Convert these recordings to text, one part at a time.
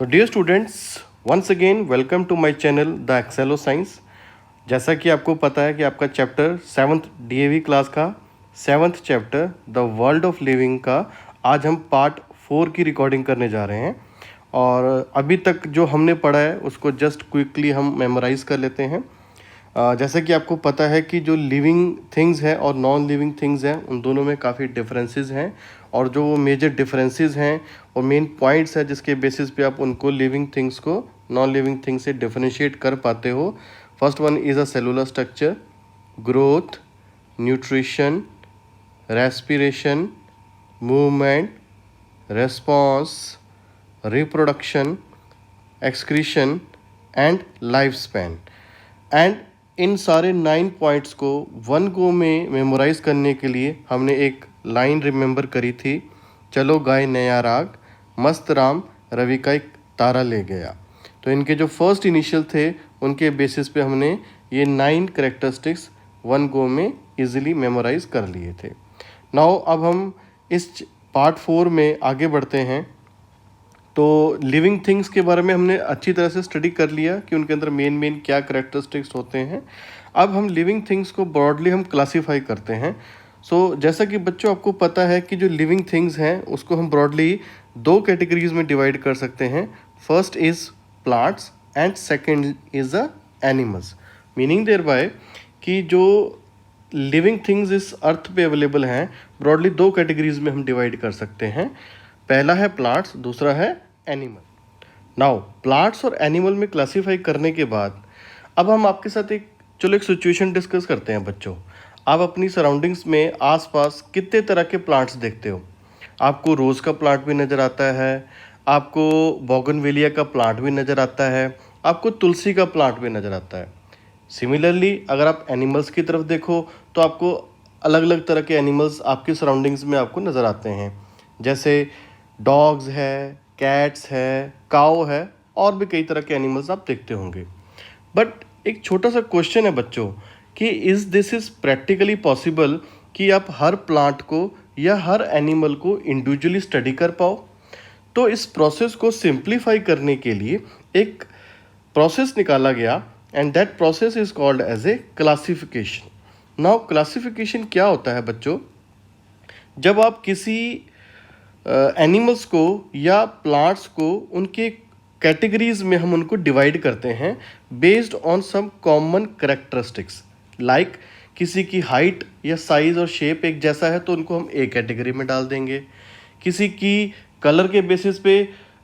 So dear students, once again welcome to my channel The Excello Science। जैसा कि आपको पता है कि आपका चैप्टर 7th DAV क्लास का 7th chapter the world of living का आज हम पार्ट 4 की रिकॉर्डिंग करने जा रहे हैं। और अभी तक जो हमने पढ़ा है उसको जस्ट क्विकली हम मेमोराइज़ कर लेते हैं। जैसा कि आपको पता है कि जो लिविंग थिंग्स हैं और नॉन लिविंग थिंग्स हैं उन दोनों में काफ़ी डिफरेंसेस हैं, और जो मेजर डिफरेंसेस हैं और मेन पॉइंट्स हैं जिसके बेसिस पे आप उनको लिविंग थिंग्स को नॉन लिविंग थिंग्स से डिफरेंशिएट कर पाते हो। First one is a cellular structure, growth, nutrition, respiration, movement, response, reproduction, excretion and life span. And in सारे 9 पॉइंट्स को वन गो में मेमोराइज करने के लिए हमने एक लाइन रिमेंबर करी थी, चलो गाय नया राग, मस्त राम रवि का एक तारा ले गया। तो इनके जो फर्स्ट इनिशियल थे उनके बेसिस पे हमने ये 9 करेक्टरिस्टिक्स वन गो में इजीली मेमोराइज कर लिए थे। नाउ अब हम इस पार्ट 4 में आगे बढ़ते हैं। तो लिविंग थिंग्स के बारे में हमने अच्छी तरह से स्टडी कर लिया कि उनके अंदर मेन क्या करेक्टरिस्टिक्स होते हैं। अब हम लिविंग थिंग्स को ब्रॉडली हम क्लासीफाई करते हैं। जैसा कि बच्चों आपको पता है कि जो लिविंग थिंग्स हैं उसको हम ब्रॉडली 2 कैटेगरीज में डिवाइड कर सकते हैं। First is plants and second is the animals. Meaning thereby कि जो लिविंग थिंग्स इस अर्थ पे अवेलेबल हैं ब्रॉडली 2 कैटेगरीज में हम डिवाइड कर सकते हैं। पहला है प्लांट्स, दूसरा है एनिमल। नाउ प्लांट्स और एनिमल में क्लासीफाई करने के बाद अब हम आपके साथ एक सिचुएशन डिस्कस करते हैं बच्चों। आप अपनी सराउंडिंग्स में आसपास कितने तरह के प्लांट्स देखते हो? आपको रोज़ का प्लांट भी नज़र आता है, आपको बोगनवेलिया का प्लांट भी नज़र आता है, आपको तुलसी का प्लांट भी नज़र आता है। सिमिलरली अगर आप एनिमल्स की तरफ देखो तो आपको अलग अलग तरह के एनिमल्स आपकी सराउंडिंग्स में आपको नज़र आते हैं, जैसे डॉग्स है, कैट्स है, काऊ है, और भी कई तरह के एनिमल्स आप देखते होंगे। बट एक छोटा सा क्वेश्चन है बच्चों कि दिस इज़ प्रैक्टिकली पॉसिबल कि आप हर प्लांट को या हर एनिमल को इंडिविजुअली स्टडी कर पाओ? तो इस प्रोसेस को सिंप्लीफाई करने के लिए एक प्रोसेस निकाला गया and that process is called as a classification. Now classification क्या होता है बच्चों? जब आप किसी एनिमल्स को या प्लांट्स को उनके कैटेगरीज में हम उनको डिवाइड करते हैं based on some common characteristics. Like किसी की हाइट या साइज़ और शेप एक जैसा है तो उनको हम एक कैटेगरी में डाल देंगे। किसी की कलर के बेसिस पे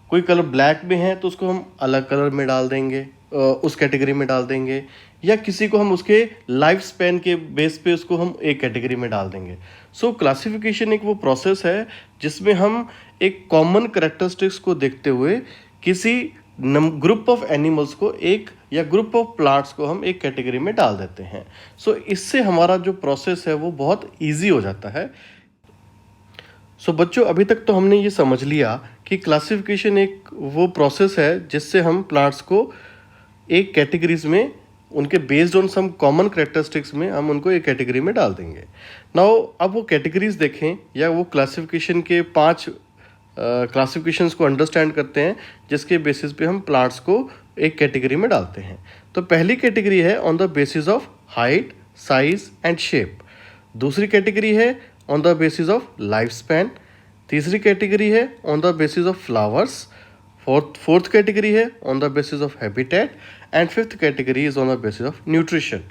कोई कलर ब्लैक में है तो उसको हम अलग कलर में डाल देंगे, उस कैटेगरी में डाल देंगे। या किसी को हम उसके लाइफ स्पैन के बेस पे उसको हम एक कैटेगरी में डाल देंगे। क्लासिफिकेशन एक वो प्रोसेस है जिसमें हम एक कॉमन करेक्टरिस्टिक्स को देखते हुए किसी ग्रुप ऑफ एनिमल्स को एक या ग्रुप ऑफ प्लांट्स को हम एक कैटेगरी में डाल देते हैं। इससे हमारा जो प्रोसेस है वो बहुत ईजी हो जाता है। बच्चों अभी तक तो हमने ये समझ लिया कि क्लासिफिकेशन एक वो प्रोसेस है जिससे हम प्लांट्स को एक कैटेगरीज में उनके based on some common characteristics में हम उनको एक कैटेगरी में डाल देंगे। नाउ अब वो कैटेगरीज देखें या वो क्लासिफिकेशन के 5 क्लासिफिकेशंस को अंडरस्टैंड करते हैं जिसके बेसिस पे हम प्लांट्स को एक कैटेगरी में डालते हैं। तो पहली कैटेगरी है on the basis of height, size and shape. दूसरी कैटेगरी है on the basis of life span. तीसरी कैटेगरी है on the basis of flowers. Fourth category है on the basis of habitat and fifth category is on the basis of nutrition.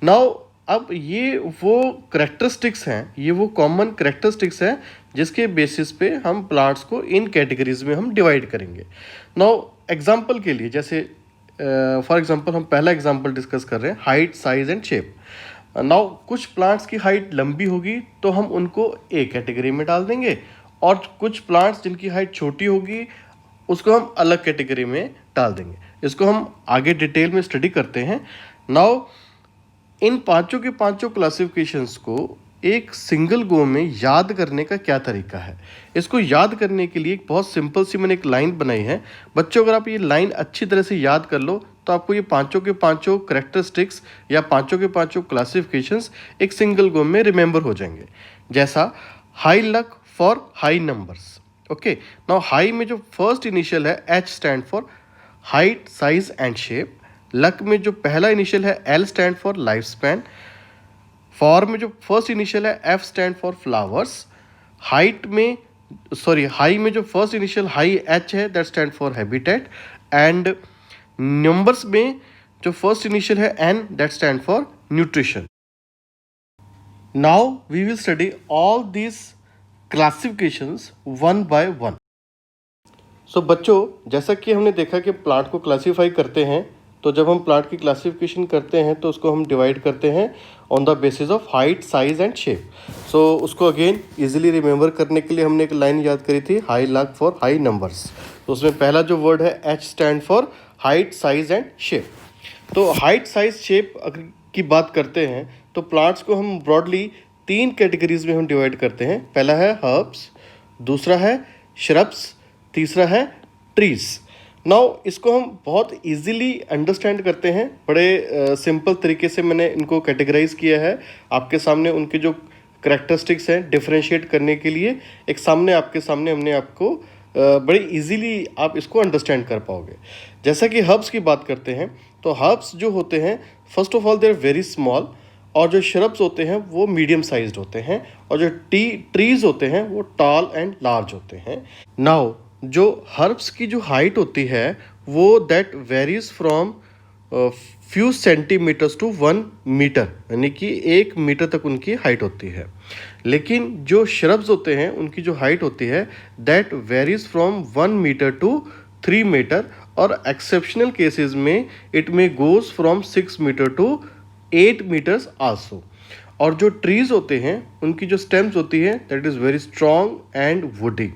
Now अब ये वो characteristics हैं, ये वो कॉमन करेक्टरिस्टिक्स हैं जिसके बेसिस पे हम प्लांट्स को इन कैटेगरीज में हम डिवाइड करेंगे। नाउ एग्जांपल के लिए जैसे फॉर एग्जांपल हम पहला एग्जांपल डिस्कस कर रहे हैं height, size and shape. Now कुछ प्लांट्स की हाइट लंबी होगी तो हम उनको एक कैटेगरी में डाल देंगे, और कुछ प्लांट्स जिनकी हाइट छोटी होगी उसको हम अलग कैटेगरी में डाल देंगे। इसको हम आगे डिटेल में स्टडी करते हैं। नाउ इन पांचों के पांचों क्लासिफिकेशंस को एक सिंगल गो में याद करने का क्या तरीका है? इसको याद करने के लिए एक बहुत सिंपल सी मैंने एक लाइन बनाई है बच्चों। अगर आप ये लाइन अच्छी तरह से याद कर लो तो आपको ये पांचों के पांचों करेक्टरिस्टिक्स या पांचों के पांचों क्लासिफिकेशंस एक सिंगल गो में रिमेंबर हो जाएंगे। जैसा high luck for high numbers, okay, now high में जो फर्स्ट इनिशियल है H stand for height, size and shape. Luck में जो पहला इनिशियल है L stand for life span. For में जो फर्स्ट इनिशियल है F stand for flowers. High में जो फर्स्ट इनिशियल हाई एच है that stand for habitat. And numbers में जो फर्स्ट इनिशियल है N that stand for nutrition. Now we will study all these classifications one by one. So बच्चों, जैसा कि हमने देखा कि प्लांट को क्लासीफाई करते हैं, तो जब हम प्लांट की क्लासिफिकेशन करते हैं तो उसको हम डिवाइड करते हैं on the basis of height, size and shape. So उसको अगेन इजीली रिमेंबर करने के लिए हमने एक लाइन याद करी थी, high luck for high numbers. तो उसमें पहला जो वर्ड है H stand for height, size and shape. तो हाइट, साइज, शेप अगर की बात करते हैं तो प्लांट्स को हम ब्रॉडली 3 कैटेगरीज में हम डिवाइड करते हैं। पहला है हर्ब्स, दूसरा है श्रब्स, तीसरा है ट्रीज। नाउ इसको हम बहुत इजीली अंडरस्टैंड करते हैं, बड़े सिंपल तरीके से मैंने इनको कैटेगराइज किया है आपके सामने। उनके जो करेक्टरिस्टिक्स हैं डिफरेंशिएट करने के लिए आपके सामने हमने आपको बड़े इजीली आप इसको अंडरस्टैंड कर पाओगे। जैसा कि हर्ब्स की बात करते हैं तो हर्ब्स जो होते हैं first of all they are very small, और जो श्रब्स होते हैं वो मीडियम साइज्ड होते हैं, और जो ट्रीज होते हैं वो टॉल एंड लार्ज होते हैं। नाउ जो हर्ब्स की जो हाइट होती है वो that varies from few centimetres to 1 metre, यानी कि 1 मीटर तक उनकी हाइट होती है। लेकिन जो श्रब्स होते हैं उनकी जो हाइट होती है that varies from 1 metre to 3 metre, और एक्सेप्शनल केसेस में it may goes from 6 metre to 8 metres also. और जो ट्रीज होते हैं उनकी जो स्टेम्स होती है that is very strong and woody.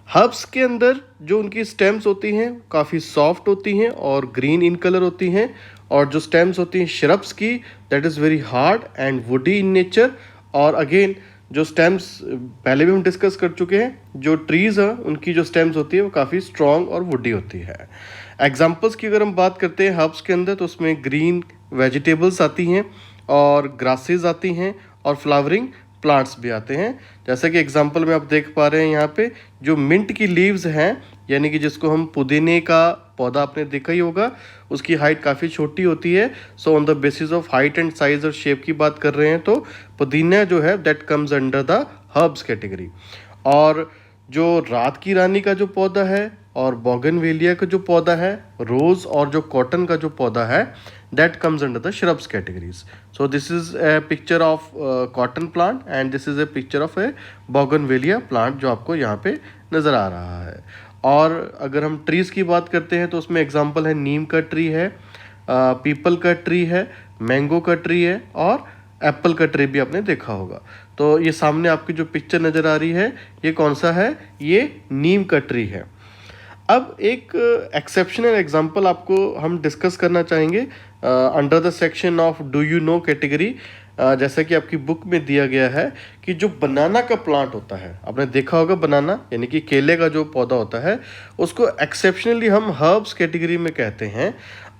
Herbs के अंदर जो उनकी स्टेम्स होती हैं काफ़ी सॉफ्ट होती हैं और ग्रीन इन कलर होती हैं, और जो स्टेम्स होती हैं श्रब्स की that is very hard and woody in nature. और अगेन जो स्टेम्स पहले भी हम डिस्कस कर चुके हैं, जो ट्रीज़ हैं उनकी जो स्टेम्स होती है वो काफ़ी स्ट्रॉन्ग और वुडी होती है। एग्जाम्पल्स की अगर हम बात करते हैं हर्ब्स के अंदर तो उसमें ग्रीन वेजिटेबल्स आती हैं, और ग्रासेस आती हैं, और फ्लावरिंग प्लांट्स भी आते हैं। जैसा कि एग्जांपल में आप देख पा रहे हैं यहाँ पे जो मिंट की लीव्स हैं, यानी कि जिसको हम पुदीने का पौधा आपने देखा ही होगा, उसकी हाइट काफ़ी छोटी होती है। So on the basis of height and size और शेप की बात कर रहे हैं तो पुदीना जो है that comes under the herbs category. और जो रात की रानी का जो पौधा है और बोगनवेलिया का जो पौधा है, रोज़ और जो कॉटन का जो पौधा है that comes under the shrubs categories. So this is a picture of cotton plant and this is a picture of a bougainvillea plant जो आपको यहाँ पे नज़र आ रहा है। और अगर हम ट्रीज़ की बात करते हैं तो उसमें एग्जांपल है नीम का ट्री है, पीपल का ट्री है, मैंगो का ट्री है, और एप्पल का ट्री भी आपने देखा होगा। तो ये सामने आपकी जो पिक्चर नज़र आ रही है ये कौन सा है, ये नीम का ट्री है। अब एक एक्सेप्शनल एग्जांपल आपको हम डिस्कस करना चाहेंगे under the section of do you know category. जैसा कि आपकी बुक में दिया गया है कि जो बनाना का प्लांट होता है, आपने देखा होगा बनाना यानी कि केले का जो पौधा होता है, उसको एक्सेप्शनली हम हर्ब्स कैटेगरी में कहते हैं।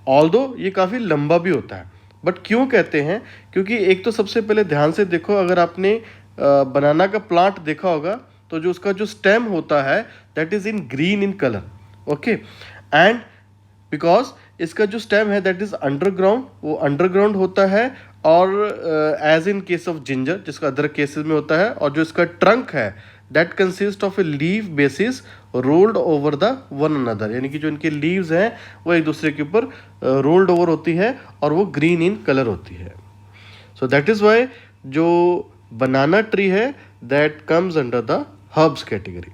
ऑल्दो ये काफ़ी लंबा भी होता है, बट क्यों कहते हैं, क्योंकि एक तो सबसे पहले ध्यान से देखो, अगर आपने बनाना का प्लांट देखा होगा तो जो उसका जो स्टेम होता है that is in green in colour, okay. And because इसका जो स्टेम है दैट इज़ अंडरग्राउंड, वो अंडरग्राउंड होता है, और as in case of ginger जिसका अदर केसेस में होता है। और जो इसका ट्रंक है that consist of a leave basis rolled over the one another, यानी कि जो इनके लीव्स हैं वो एक दूसरे के ऊपर रोल्ड ओवर होती है और वो ग्रीन इन कलर होती है। सो दैट इज़ वाई जो बनाना ट्री है that comes under the herbs category.